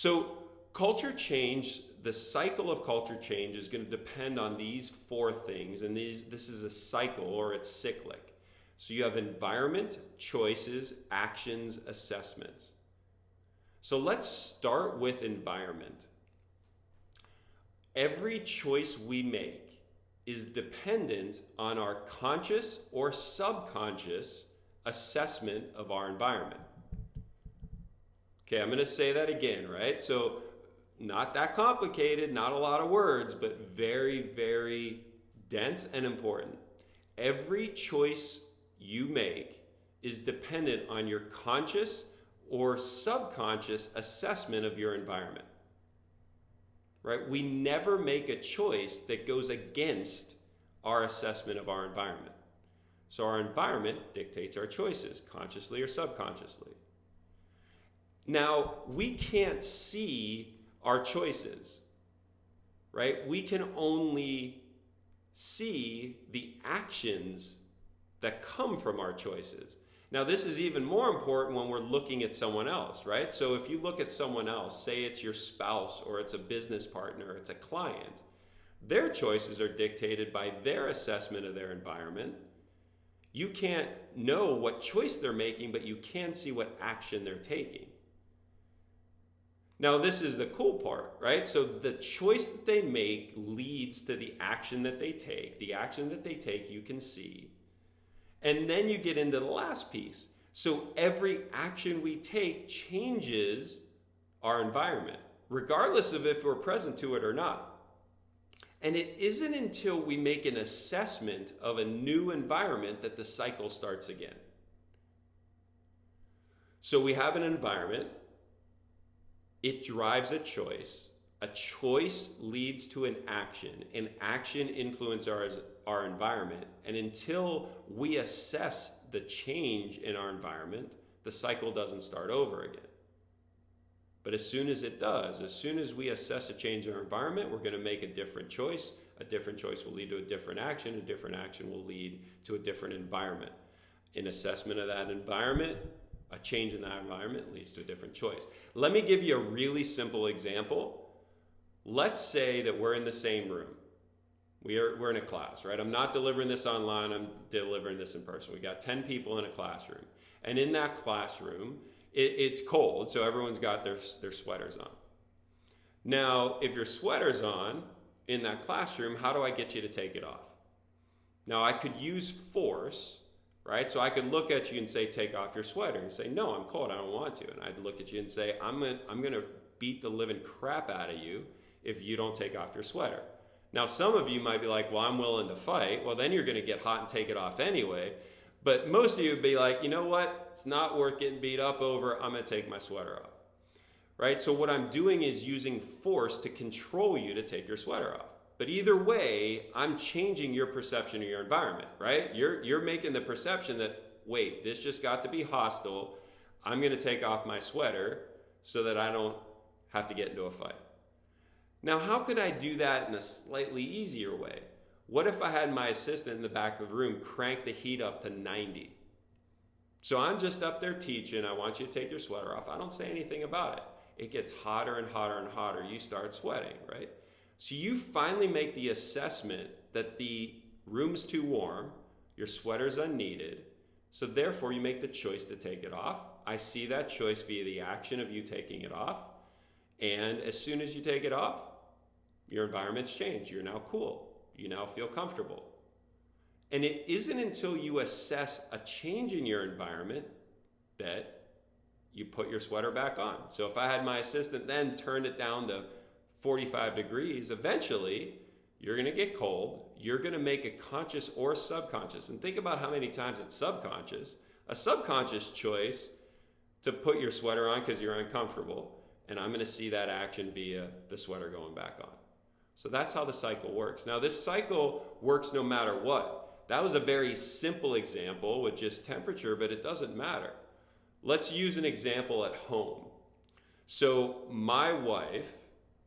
So culture change, the cycle of culture change is going to depend on these four things, and this is a cycle, or it's cyclic. So you have environment, choices, actions, assessments. So let's start with environment. Every choice we make is dependent on our conscious or subconscious assessment of our environment. Okay, I'm going to say that again, right? So, not that complicated, not a lot of words, but very, very dense and important. Every choice you make is dependent on your conscious or subconscious assessment of your environment. Right? We never make a choice that goes against our assessment of our environment. So our environment dictates our choices, consciously or subconsciously. Now, we can't see our choices, right? We can only see the actions that come from our choices. Now, this is even more important when we're looking at someone else, right? So if you look at someone else, say it's your spouse or it's a business partner, it's a client, their choices are dictated by their assessment of their environment. You can't know what choice they're making, but you can see what action they're taking. Now, this is the cool part, right? So the choice that they make leads to the action that they take. The action that they take, you can see. And then you get into the last piece. So every action we take changes our environment, regardless of if we're present to it or not. And it isn't until we make an assessment of a new environment that the cycle starts again. So we have an environment. It drives a choice. A choice leads to an action influences our environment. And until we assess the change in our environment, the cycle doesn't start over again. But as soon as it does, as soon as we assess a change in our environment, we're going to make a different choice. A different choice will lead to a different action. A different action will lead to a different environment. An assessment of that environment, a change in that environment leads to a different choice. Let me give you a really simple example. Let's say that we're in the same room. We're in a class, right? I'm not delivering this online, I'm delivering this in person. We got 10 people in a classroom. And in that classroom, it's cold, so everyone's got their sweaters on. Now, if your sweater's on in that classroom, how do I get you to take it off? Now, I could use force, right? So I could look at you and say, take off your sweater. And say, no, I'm cold, I don't want to. And I'd look at you and say, I'm gonna beat the living crap out of you if you don't take off your sweater. Now, some of you might be like, well, I'm willing to fight. Well, then you're gonna get hot and take it off anyway. But most of you would be like, you know what? It's not worth getting beat up over. I'm gonna take my sweater off, right? So what I'm doing is using force to control you to take your sweater off. But either way, I'm changing your perception of your environment, right? You're making the perception that, wait, this just got to be hostile. I'm gonna take off my sweater so that I don't have to get into a fight. Now, how could I do that in a slightly easier way? What if I had my assistant in the back of the room crank the heat up to 90? So I'm just up there teaching, I want you to take your sweater off. I don't say anything about it. It gets hotter and hotter and hotter. You start sweating, right? So you finally make the assessment that the room's too warm, your sweater's unneeded, so therefore you make the choice to take it off. I see that choice via the action of you taking it off. And as soon as you take it off, your environment's changed. You're now cool. You now feel comfortable. And it isn't until you assess a change in your environment that you put your sweater back on. So if I had my assistant then turn it down to 45 degrees, eventually you're going to get cold. You're going to make a conscious or subconscious. And think about how many times it's subconscious. A subconscious choice to put your sweater on because you're uncomfortable. And I'm going to see that action via the sweater going back on. So that's how the cycle works. Now, this cycle works no matter what. That was a very simple example with just temperature, but it doesn't matter. Let's use an example at home. So my wife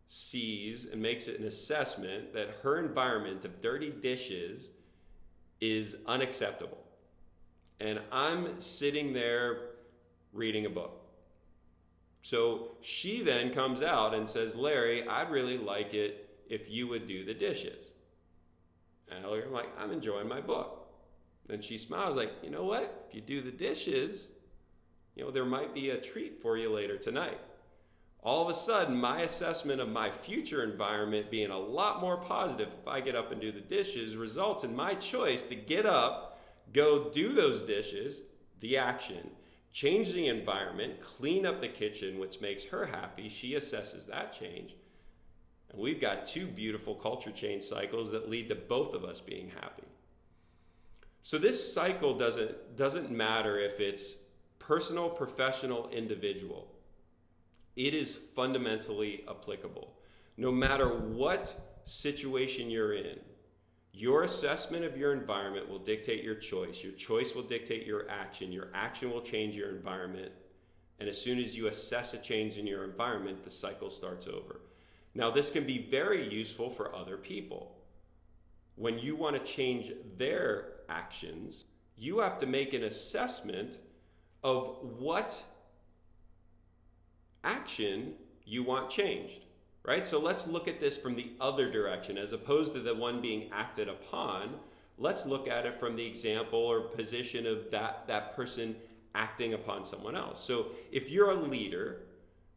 sees and makes an assessment that her environment of dirty dishes is unacceptable. And I'm sitting there reading a book. So she then comes out and says, Larry, I'd really like it if you would do the dishes. And I look at her, I'm like, I'm enjoying my book. And she smiles like, you know what? If you do the dishes, there might be a treat for you later tonight. All of a sudden, my assessment of my future environment being a lot more positive if I get up and do the dishes results in my choice to get up, go do those dishes, the action, change the environment, clean up the kitchen, which makes her happy. She assesses that change. And we've got two beautiful culture change cycles that lead to both of us being happy. So this cycle doesn't matter if it's personal, professional, individual. It is fundamentally applicable. No matter what situation you're in, your assessment of your environment will dictate your choice. Your choice will dictate your action. Your action will change your environment. And as soon as you assess a change in your environment, the cycle starts over. Now, this can be very useful for other people. When you want to change their actions, you have to make an assessment of what action you want changed, right? So let's look at this from the other direction. As opposed to the one being acted upon, let's look at it from the example or position of that person acting upon someone else. So if you're a leader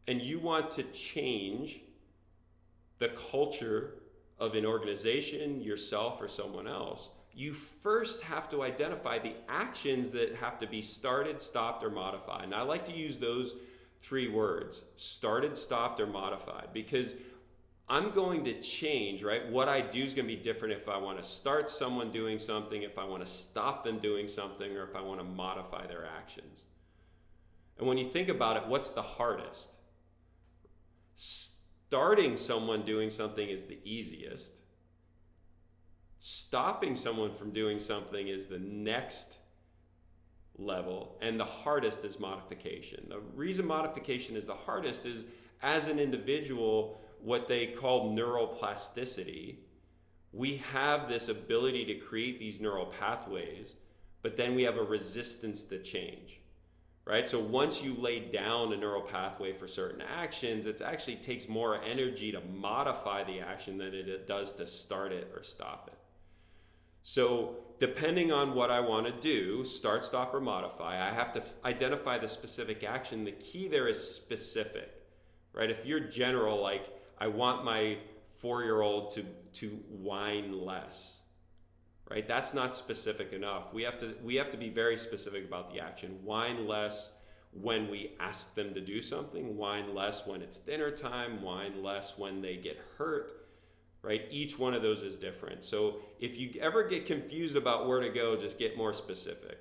and you want to change the culture of an organization, yourself, or someone else, you first have to identify the actions that have to be started, stopped, or modified. And I like to use those three words: started, stopped, or modified, because I'm going to change, right? What I do is going to be different if I want to start someone doing something, if I want to stop them doing something, or if I want to modify their actions. And when you think about it, what's the hardest? Starting someone doing something is the easiest. Stopping someone from doing something is the next level, and the hardest is modification. The reason modification is the hardest is, as an individual, what they call neuroplasticity, we have this ability to create these neural pathways, but then we have a resistance to change, right? So once you lay down a neural pathway for certain actions, it actually takes more energy to modify the action than it does to start it or stop it. So depending on what I want to do, start, stop, or modify, I have to identify the specific action. The key there is specific, right? If you're general, like, I want my 4-year-old to whine less, right? That's not specific enough. We have to be very specific about the action. Whine less when we ask them to do something, whine less when it's dinner time, whine less when they get hurt, right? Each one of those is different. So if you ever get confused about where to go, just get more specific.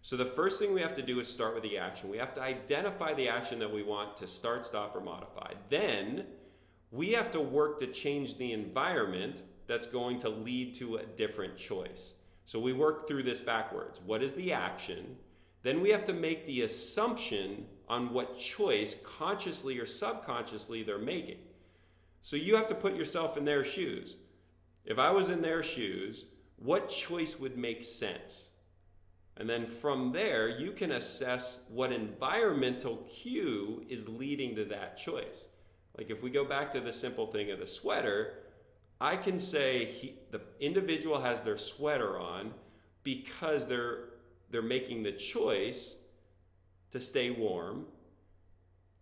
So the first thing we have to do is start with the action. We have to identify the action that we want to start, stop, or modify. Then we have to work to change the environment that's going to lead to a different choice. So we work through this backwards. What is the action? Then we have to make the assumption on what choice, consciously or subconsciously, they're making. So you have to put yourself in their shoes. If I was in their shoes, what choice would make sense? And then from there, you can assess what environmental cue is leading to that choice. Like if we go back to the simple thing of the sweater, I can say the individual has their sweater on because they're making the choice to stay warm.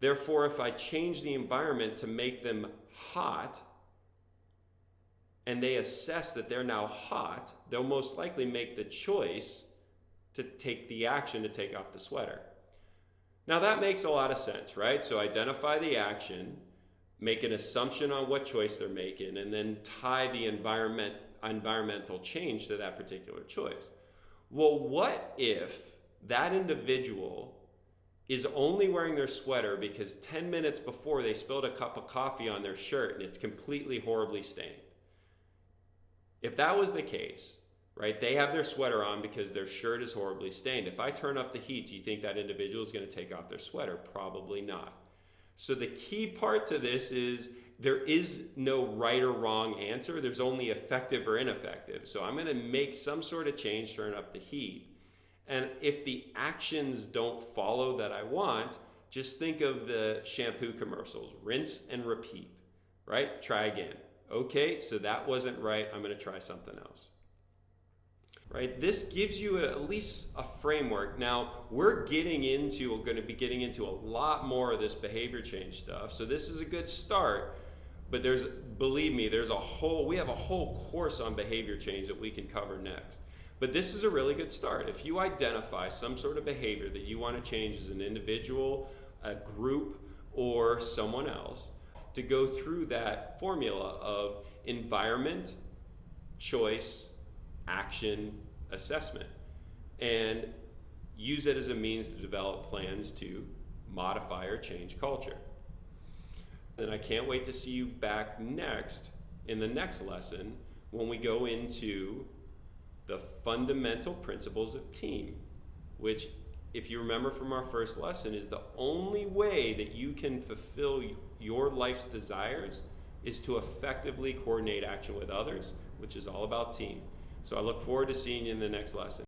Therefore, if I change the environment to make them hot, and they assess that they're now hot, they'll most likely make the choice to take the action to take off the sweater. Now that makes a lot of sense, right? So identify the action, make an assumption on what choice they're making, and then tie the environmental change to that particular choice. Well, what if that individual is only wearing their sweater because 10 minutes before they spilled a cup of coffee on their shirt and it's completely horribly stained? If that was the case, right, they have their sweater on because their shirt is horribly stained. If I turn up the heat, do you think that individual is going to take off their sweater? Probably not. So the key part to this is there is no right or wrong answer. There's only effective or ineffective. So I'm going to make some sort of change, turn up the heat. And if the actions don't follow that I want, Just think of the shampoo commercials, rinse and repeat, right? Try again. Okay, so that wasn't right. I'm going to try something else. Right? This gives you at least a framework. Now, we're going to be getting into a lot more of this behavior change stuff. So this is a good start, but believe me, we have a whole course on behavior change that we can cover next. But this is a really good start. If you identify some sort of behavior that you want to change as an individual, a group, or someone else, to go through that formula of environment, choice, action, assessment, and use it as a means to develop plans to modify or change culture. And I can't wait to see you back next in the next lesson when we go into the fundamental principles of team, which, if you remember from our first lesson, is the only way that you can fulfill your life's desires is to effectively coordinate action with others, which is all about team. So I look forward to seeing you in the next lesson.